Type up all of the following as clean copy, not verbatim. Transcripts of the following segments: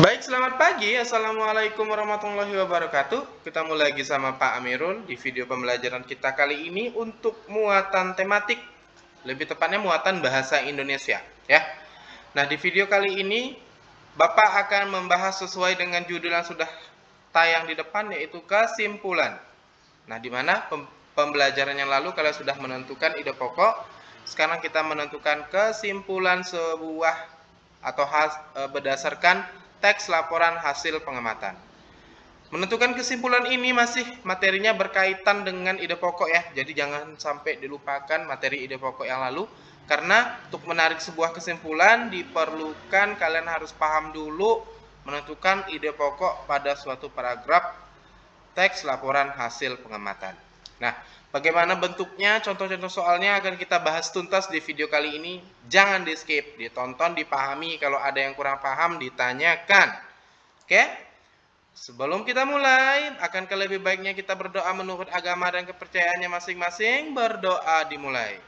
Baik, selamat pagi. Assalamualaikum warahmatullahi wabarakatuh. Ketemu lagi sama Pak Amirul di video pembelajaran kita kali ini untuk muatan tematik, lebih tepatnya muatan bahasa Indonesia, ya. Nah, di video kali ini Bapak akan membahas sesuai dengan judul yang sudah tayang di depan, yaitu kesimpulan. Nah, di mana pembelajaran yang lalu kalian sudah menentukan ide pokok, sekarang kita menentukan kesimpulan sebuah atau berdasarkan teks laporan hasil pengamatan. Menentukan kesimpulan ini masih materinya berkaitan dengan ide pokok ya, jadi jangan sampai dilupakan materi ide pokok yang lalu, karena untuk menarik sebuah kesimpulan diperlukan kalian harus paham dulu menentukan ide pokok pada suatu paragraf teks laporan hasil pengamatan. Nah, bagaimana bentuknya, contoh-contoh soalnya akan kita bahas tuntas di video kali ini. Jangan di skip, ditonton, dipahami. Kalau ada yang kurang paham, ditanyakan. Oke? Sebelum kita mulai, akankah lebih baiknya kita berdoa menurut agama dan kepercayaannya masing-masing? Berdoa dimulai.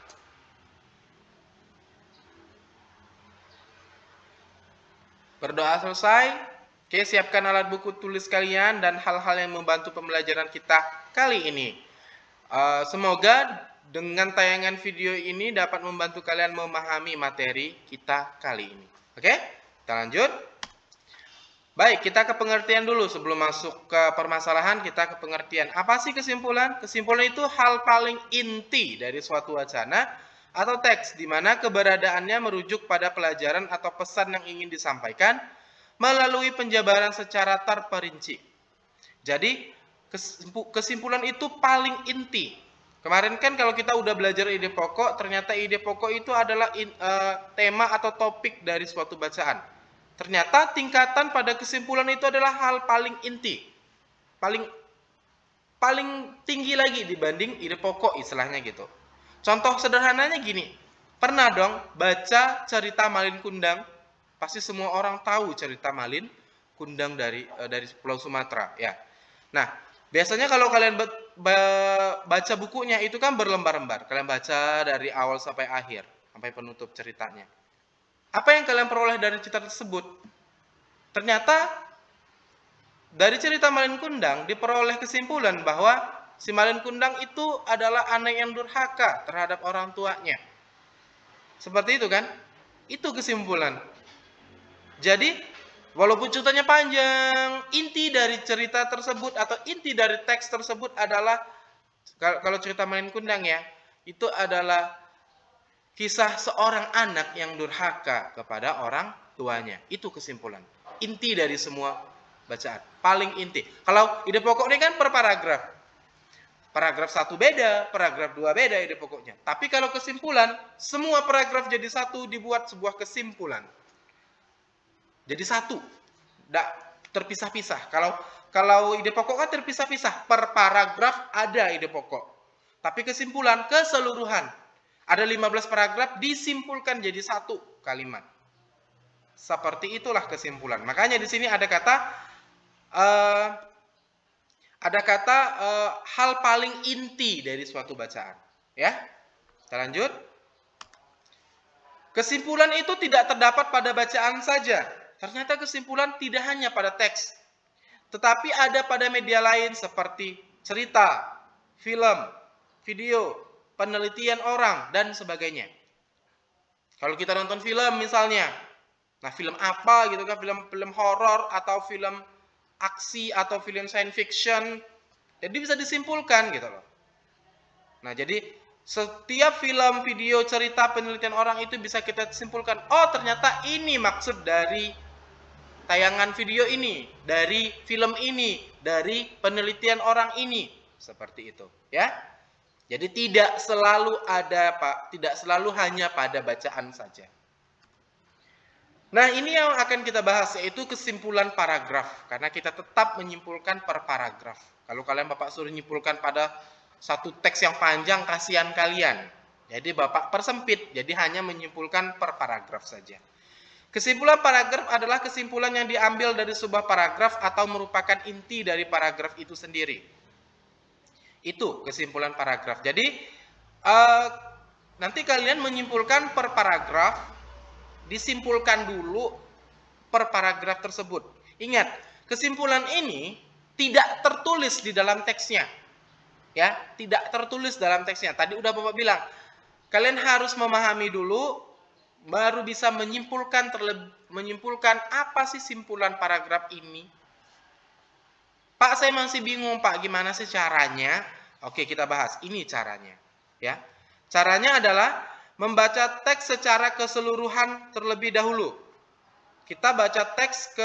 Berdoa selesai. Oke, siapkan alat buku tulis kalian dan hal-hal yang membantu pembelajaran kita kali ini. Semoga dengan tayangan video ini dapat membantu kalian memahami materi kita kali ini. Oke, kita lanjut. Baik, kita ke pengertian dulu sebelum masuk ke permasalahan. Kita ke pengertian. Apa sih kesimpulan? Kesimpulan itu hal paling inti dari suatu wacana atau teks, di mana keberadaannya merujuk pada pelajaran atau pesan yang ingin disampaikan melalui penjabaran secara terperinci. Jadi, kesimpulan itu paling inti. Kemarin kan kalau kita udah belajar ide pokok, ternyata ide pokok itu adalah tema atau topik dari suatu bacaan. Ternyata tingkatan pada kesimpulan itu adalah hal paling inti. Paling tinggi lagi dibanding ide pokok istilahnya gitu. Contoh sederhananya gini. Pernah dong baca cerita Malin Kundang? Pasti semua orang tahu cerita Malin Kundang dari Pulau Sumatera, ya. Nah, biasanya kalau kalian baca bukunya itu kan berlembar-lembar. Kalian baca dari awal sampai akhir, sampai penutup ceritanya. Apa yang kalian peroleh dari cerita tersebut? Ternyata dari cerita Malin Kundang diperoleh kesimpulan bahwa si Malin Kundang itu adalah anak yang durhaka terhadap orang tuanya. Seperti itu kan? Itu kesimpulan. Jadi, walaupun ceritanya panjang, inti dari cerita tersebut atau inti dari teks tersebut adalah, kalau cerita Malin Kundang ya, itu adalah kisah seorang anak yang durhaka kepada orang tuanya. Itu kesimpulan. Inti dari semua bacaan. Paling inti. Kalau ide pokok ini kan per paragraf. Paragraf 1 beda, paragraf 2 beda ide pokoknya. Tapi kalau kesimpulan, semua paragraf jadi satu, dibuat sebuah kesimpulan. Jadi satu, tidak terpisah-pisah. Kalau ide pokok kan terpisah-pisah, per paragraf ada ide pokok. Tapi kesimpulan keseluruhan, ada 15 paragraf disimpulkan jadi satu kalimat. Seperti itulah kesimpulan. Makanya di sini ada kata hal paling inti dari suatu bacaan. Ya, kita lanjut. Kesimpulan itu tidak terdapat pada bacaan saja. Ternyata kesimpulan tidak hanya pada teks, tetapi ada pada media lain seperti cerita, film, video, penelitian orang, dan sebagainya. Kalau kita nonton film misalnya, nah film apa gitu kan, film horor atau film aksi atau film science fiction, jadi bisa disimpulkan gitu loh. Nah, jadi setiap film, video, cerita, penelitian orang itu bisa kita simpulkan, oh ternyata ini maksud dari tayangan video ini, dari film ini, dari penelitian orang ini, seperti itu, ya. Jadi tidak selalu tidak selalu hanya pada bacaan saja. Nah, ini yang akan kita bahas, yaitu kesimpulan paragraf, karena kita tetap menyimpulkan per paragraf. Kalau kalian Bapak suruh menyimpulkan pada satu teks yang panjang, kasihan kalian. Jadi Bapak persempit, jadi hanya menyimpulkan per paragraf saja. Kesimpulan paragraf adalah kesimpulan yang diambil dari sebuah paragraf atau merupakan inti dari paragraf itu sendiri. Itu kesimpulan paragraf. Jadi, nanti kalian menyimpulkan per paragraf, disimpulkan dulu per paragraf tersebut. Ingat, kesimpulan ini tidak tertulis di dalam teksnya. Ya, tidak tertulis dalam teksnya. Tadi udah Bapak bilang, kalian harus memahami dulu baru bisa menyimpulkan apa sih simpulan paragraf ini. Pak, saya masih bingung, Pak, gimana sih caranya? Oke, kita bahas. Ini caranya, ya. Caranya adalah membaca teks secara keseluruhan terlebih dahulu. Kita baca teks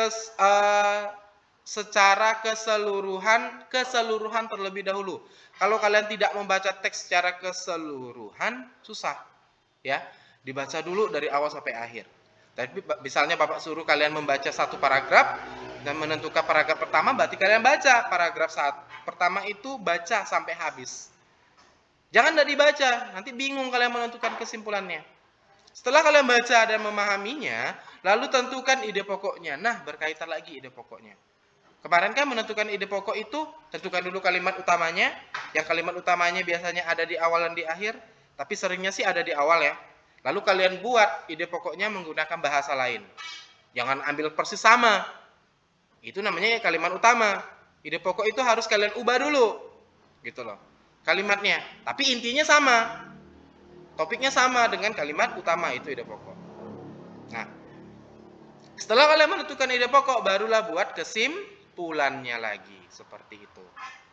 secara keseluruhan terlebih dahulu. Kalau kalian tidak membaca teks secara keseluruhan, susah, ya. Dibaca dulu dari awal sampai akhir. Tapi misalnya Bapak suruh kalian membaca satu paragraf dan menentukan paragraf pertama, berarti kalian baca paragraf pertama itu baca sampai habis. Jangan tidak dibaca, nanti bingung kalian menentukan kesimpulannya. Setelah kalian baca dan memahaminya, lalu tentukan ide pokoknya. Nah, berkaitan lagi ide pokoknya. Kemarin kan menentukan ide pokok itu, tentukan dulu kalimat utamanya. Yang kalimat utamanya biasanya ada di awal dan di akhir, tapi seringnya sih ada di awal ya. Lalu kalian buat ide pokoknya menggunakan bahasa lain. Jangan ambil persis sama. Itu namanya kalimat utama. Ide pokok itu harus kalian ubah dulu. Gitu loh. Kalimatnya. Tapi intinya sama. Topiknya sama dengan kalimat utama, itu ide pokok. Nah, setelah kalian menentukan ide pokok, barulah buat kesimpulannya lagi. Seperti itu.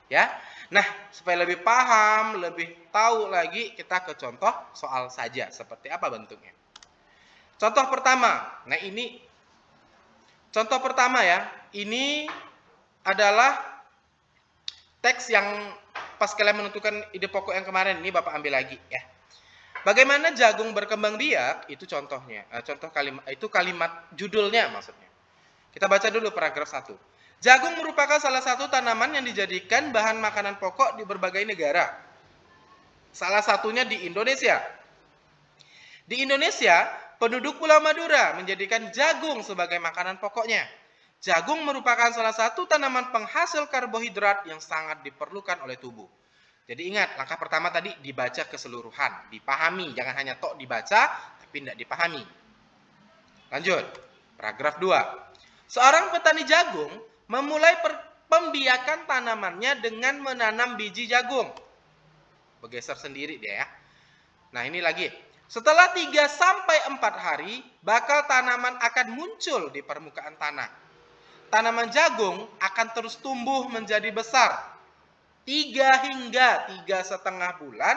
Ya. Nah, supaya lebih paham, lebih tahu lagi, kita ke contoh soal saja. Seperti apa bentuknya. Contoh pertama. Nah, ini contoh pertama ya. Ini adalah teks yang pas kalian menentukan ide pokok yang kemarin. Ini Bapak ambil lagi ya. Bagaimana jagung berkembang biak? Itu contohnya. Contoh kalimat, itu kalimat judulnya maksudnya. Kita baca dulu paragraf 1. Jagung merupakan salah satu tanaman yang dijadikan bahan makanan pokok di berbagai negara. Salah satunya di Indonesia. Di Indonesia, penduduk Pulau Madura menjadikan jagung sebagai makanan pokoknya. Jagung merupakan salah satu tanaman penghasil karbohidrat yang sangat diperlukan oleh tubuh. Jadi ingat, langkah pertama tadi dibaca keseluruhan, dipahami. Jangan hanya tok dibaca, tapi tidak dipahami. Lanjut, paragraf 2. Seorang petani jagung memulai pembiakan tanamannya dengan menanam biji jagung. Bergeser sendiri dia ya. Nah ini lagi. Setelah 3-4 hari, bakal tanaman akan muncul di permukaan tanah. Tanaman jagung akan terus tumbuh menjadi besar. 3 hingga 3,5 bulan,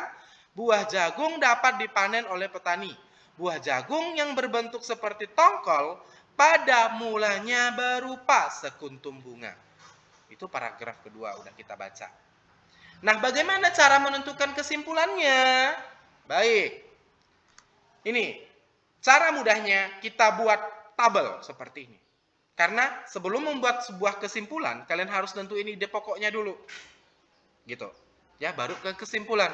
buah jagung dapat dipanen oleh petani. Buah jagung yang berbentuk seperti tongkol pada mulanya berupa sekuntum bunga. Itu paragraf kedua udah kita baca. Nah, bagaimana cara menentukan kesimpulannya? Baik. Ini, cara mudahnya kita buat tabel seperti ini. Karena sebelum membuat sebuah kesimpulan, kalian harus tentuin ide pokoknya dulu. Gitu. Ya, baru ke kesimpulan.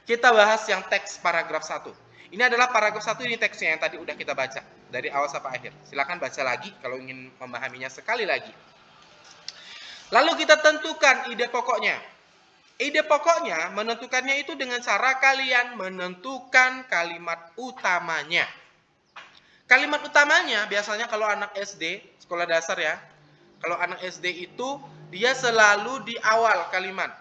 Kita bahas yang teks paragraf 1. Ini adalah paragraf 1, ini teksnya yang tadi udah kita baca. Dari awal sampai akhir. Silakan baca lagi kalau ingin memahaminya sekali lagi. Lalu kita tentukan ide pokoknya. Ide pokoknya menentukannya itu dengan cara kalian menentukan kalimat utamanya. Kalimat utamanya biasanya kalau anak SD, sekolah dasar ya. Kalau anak SD itu dia selalu di awal kalimat.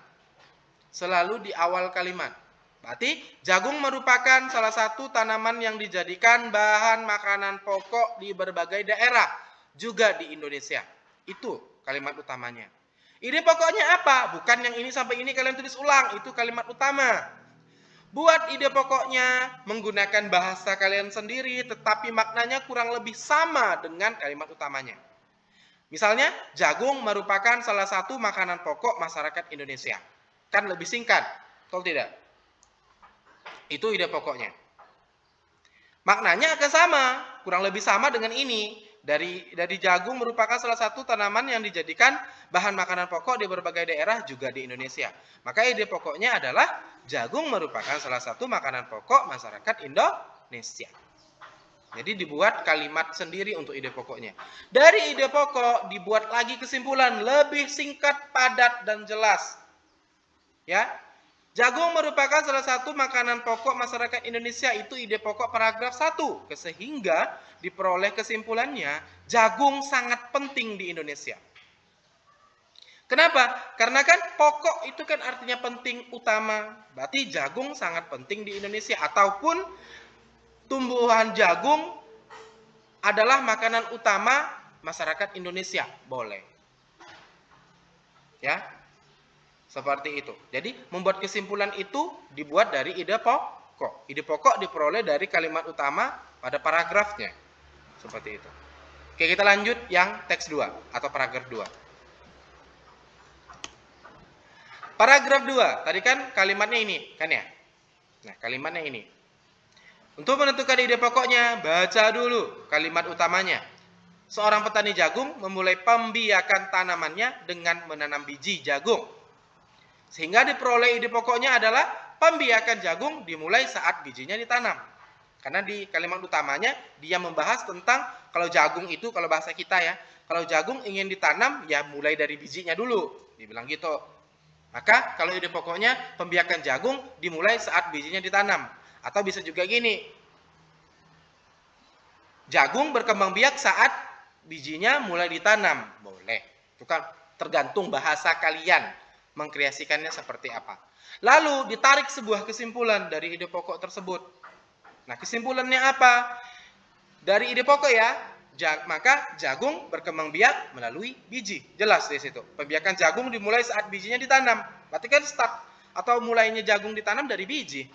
Selalu di awal kalimat. Berarti jagung merupakan salah satu tanaman yang dijadikan bahan makanan pokok di berbagai daerah. Juga di Indonesia. Itu kalimat utamanya. Ide pokoknya apa? Bukan yang ini sampai ini kalian tulis ulang. Itu kalimat utama. Buat ide pokoknya menggunakan bahasa kalian sendiri. Tetapi maknanya kurang lebih sama dengan kalimat utamanya. Misalnya, jagung merupakan salah satu makanan pokok masyarakat Indonesia. Kan lebih singkat. Betul tidak? Itu ide pokoknya. Maknanya akan sama, kurang lebih sama dengan ini. Dari jagung merupakan salah satu tanaman yang dijadikan bahan makanan pokok di berbagai daerah juga di Indonesia. Maka ide pokoknya adalah jagung merupakan salah satu makanan pokok masyarakat Indonesia. Jadi dibuat kalimat sendiri untuk ide pokoknya. Dari ide pokok dibuat lagi kesimpulan lebih singkat, padat, dan jelas. Ya. Jagung merupakan salah satu makanan pokok masyarakat Indonesia, itu ide pokok paragraf 1. Sehingga diperoleh kesimpulannya, jagung sangat penting di Indonesia. Kenapa? Karena kan pokok itu kan artinya penting, utama. Berarti jagung sangat penting di Indonesia. Ataupun tumbuhan jagung adalah makanan utama masyarakat Indonesia. Boleh. Ya. Seperti itu. Jadi membuat kesimpulan itu dibuat dari ide pokok. Ide pokok diperoleh dari kalimat utama pada paragrafnya. Seperti itu. Oke, kita lanjut yang teks 2 atau paragraf 2. Paragraf 2, tadi kan kalimatnya ini, kan ya? Nah, kalimatnya ini. Untuk menentukan ide pokoknya, baca dulu kalimat utamanya. Seorang petani jagung memulai pembiakan tanamannya dengan menanam biji jagung. Sehingga diperoleh ide pokoknya adalah pembiakan jagung dimulai saat bijinya ditanam. Karena di kalimat utamanya dia membahas tentang kalau jagung itu, kalau bahasa kita ya, kalau jagung ingin ditanam ya mulai dari bijinya dulu. Dibilang gitu. Maka kalau ide pokoknya pembiakan jagung dimulai saat bijinya ditanam. Atau bisa juga gini. Jagung berkembang biak saat bijinya mulai ditanam. Boleh. Itu kan tergantung bahasa kalian mengkreasikannya seperti apa. Lalu ditarik sebuah kesimpulan dari ide pokok tersebut. Nah, kesimpulannya apa? Dari ide pokok ya, maka jagung berkembang biak melalui biji. Jelas di situ. Pembiakan jagung dimulai saat bijinya ditanam. Berarti kan start atau mulainya jagung ditanam dari biji.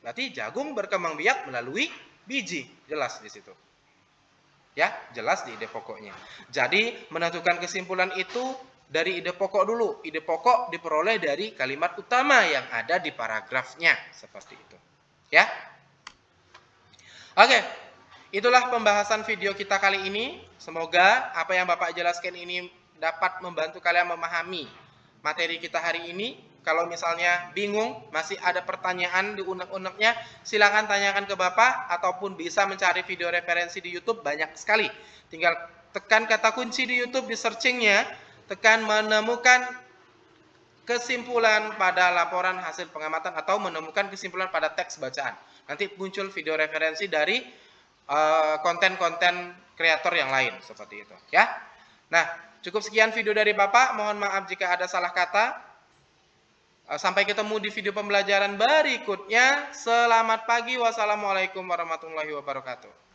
Berarti jagung berkembang biak melalui biji. Jelas di situ. Ya, jelas di ide pokoknya. Jadi, menentukan kesimpulan itu dari ide pokok dulu. Ide pokok diperoleh dari kalimat utama yang ada di paragrafnya. Seperti itu. Ya. Oke. Itulah pembahasan video kita kali ini. Semoga apa yang Bapak jelaskan ini dapat membantu kalian memahami materi kita hari ini. Kalau misalnya bingung, masih ada pertanyaan di unek-uneknya, silakan tanyakan ke Bapak ataupun bisa mencari video referensi di YouTube, banyak sekali. Tinggal tekan kata kunci di YouTube, di searchingnya, tekan menemukan kesimpulan pada laporan hasil pengamatan atau menemukan kesimpulan pada teks bacaan. Nanti muncul video referensi dari konten-konten kreator yang lain seperti itu ya. Nah, cukup sekian video dari Bapak, mohon maaf jika ada salah kata. Sampai ketemu di video pembelajaran berikutnya. Selamat pagi, wassalamualaikum warahmatullahi wabarakatuh.